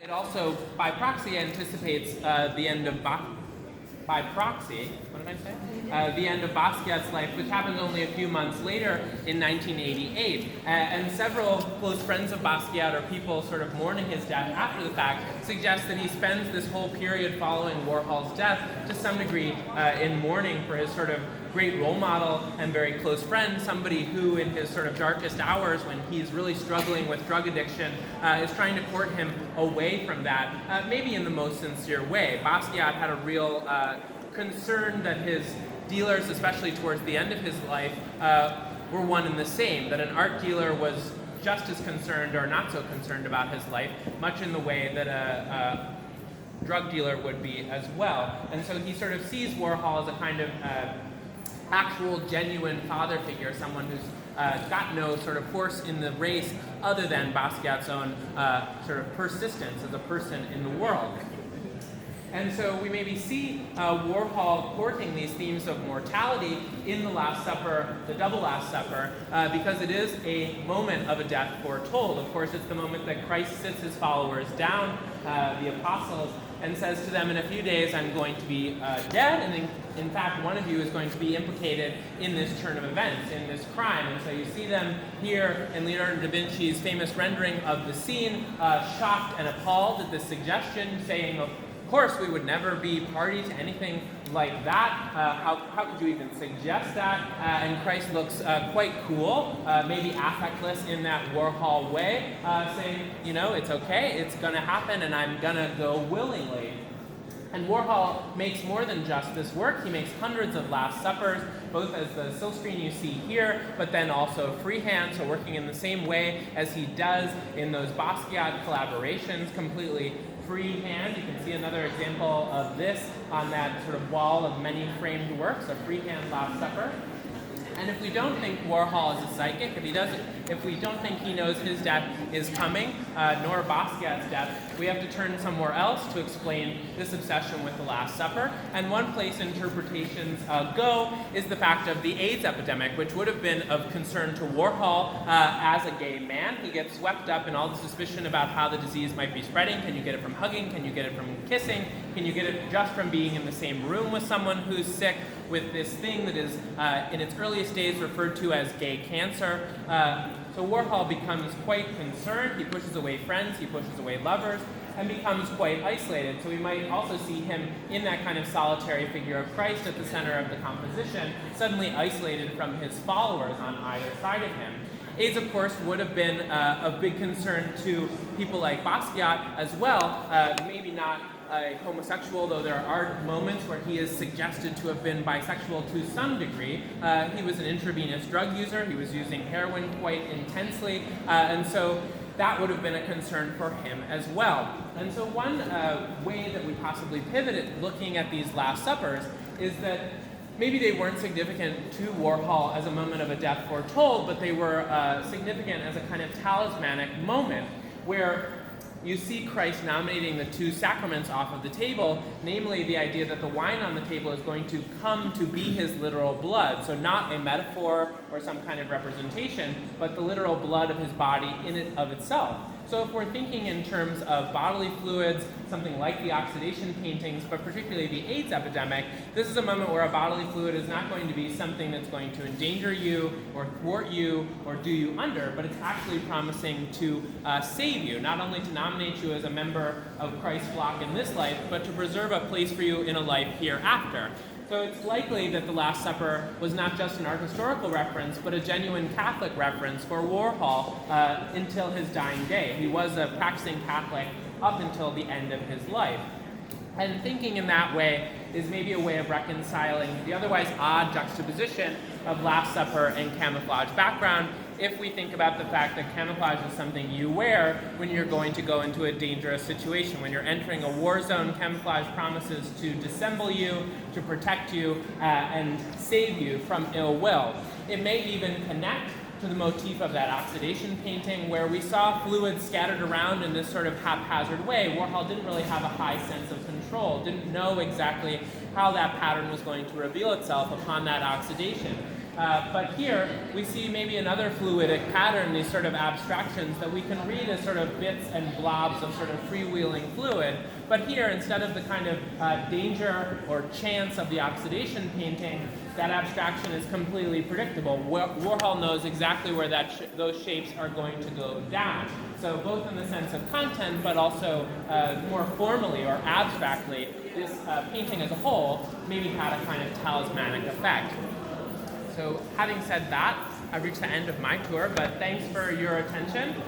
It also, by proxy, anticipates the end of by proxy, what did I say? The end of Basquiat's life, which happens only a few months later in 1988. And several close friends of Basquiat, or people sort of mourning his death after the fact, suggest that he spends this whole period following Warhol's death to some degree in mourning for his sort of great role model and very close friend, somebody who in his sort of darkest hours when he's really struggling with drug addiction is trying to court him away from that, maybe in the most sincere way. Basquiat had a real concern that his dealers, especially towards the end of his life, were one and the same, that an art dealer was just as concerned or not so concerned about his life, much in the way that a drug dealer would be as well. And so he sort of sees Warhol as a kind of actual, genuine father figure, someone who's got no sort of horse in the race other than Basquiat's own sort of persistence as a person in the world. And so we maybe see Warhol courting these themes of mortality in the Last Supper, the double Last Supper, because it is a moment of a death foretold. Of course, it's the moment that Christ sits his followers down, the apostles, and says to them, in a few days I'm going to be dead, and in fact one of you is going to be implicated in this turn of events, in this crime. And so you see them here in Leonardo da Vinci's famous rendering of the scene, shocked and appalled at this suggestion, saying, of course we would never be party to anything like that. How could you even suggest that? And Christ looks quite cool, maybe affectless in that Warhol way, saying, you know, it's okay, it's going to happen, and I'm going to go willingly. And Warhol makes more than just this work. He makes hundreds of Last Suppers, both as the still screen you see here, but then also freehand, so working in the same way as he does in those Basquiat collaborations, completely freehand. You can see another example of this on that sort of wall of many framed works, a freehand Last Supper. And if we don't think Warhol is a psychic, if we don't think he knows his death is coming, nor Basquiat's death, we have to turn somewhere else to explain this obsession with the Last Supper. And one place interpretations go is the fact of the AIDS epidemic, which would have been of concern to Warhol as a gay man. He gets swept up in all the suspicion about how the disease might be spreading. Can you get it from hugging? Can you get it from kissing? Can you get it just from being in the same room with someone who's sick with this thing that is in its earliest days referred to as gay cancer? So Warhol becomes quite concerned. He pushes away friends, he pushes away lovers, and becomes quite isolated. So we might also see him in that kind of solitary figure of Christ at the center of the composition, suddenly isolated from his followers on either side of him. AIDS, of course, would have been a big concern to people like Basquiat as well, maybe not a homosexual, though there are moments where he is suggested to have been bisexual to some degree. He was an intravenous drug user. He was using heroin quite intensely, and so that would have been a concern for him as well. And so one way that we possibly pivot at looking at these Last Suppers is that maybe they weren't significant to Warhol as a moment of a death foretold, but they were significant as a kind of talismanic moment where you see Christ nominating the two sacraments off of the table, namely the idea that the wine on the table is going to come to be his literal blood. So not a metaphor or some kind of representation, but the literal blood of his body in and of itself. So if we're thinking in terms of bodily fluids, something like the oxidation paintings, but particularly the AIDS epidemic, this is a moment where a bodily fluid is not going to be something that's going to endanger you or thwart you or do you under, but it's actually promising to save you, not only to nominate you as a member of Christ's flock in this life, but to preserve a place for you in a life hereafter. So it's likely that the Last Supper was not just an art historical reference, but a genuine Catholic reference for Warhol until his dying day. He was a practicing Catholic up until the end of his life. And thinking in that way is maybe a way of reconciling the otherwise odd juxtaposition of Last Supper and camouflage background, if we think about the fact that camouflage is something you wear when you're going to go into a dangerous situation. When you're entering a war zone, camouflage promises to dissemble you, to protect you, and save you from ill will. It may even connect to the motif of that oxidation painting where we saw fluids scattered around in this sort of haphazard way. Warhol didn't really have a high sense of control, didn't know exactly how that pattern was going to reveal itself upon that oxidation. But here we see maybe another fluidic pattern, these sort of abstractions that we can read as sort of bits and blobs of sort of freewheeling fluid. But here, instead of the kind of danger or chance of the oxidation painting, that abstraction is completely predictable. Warhol knows exactly where those shapes are going to go down. So both in the sense of content, but also more formally or abstractly, this painting as a whole maybe had a kind of talismanic effect. So having said that, I've reached the end of my tour, but thanks for your attention.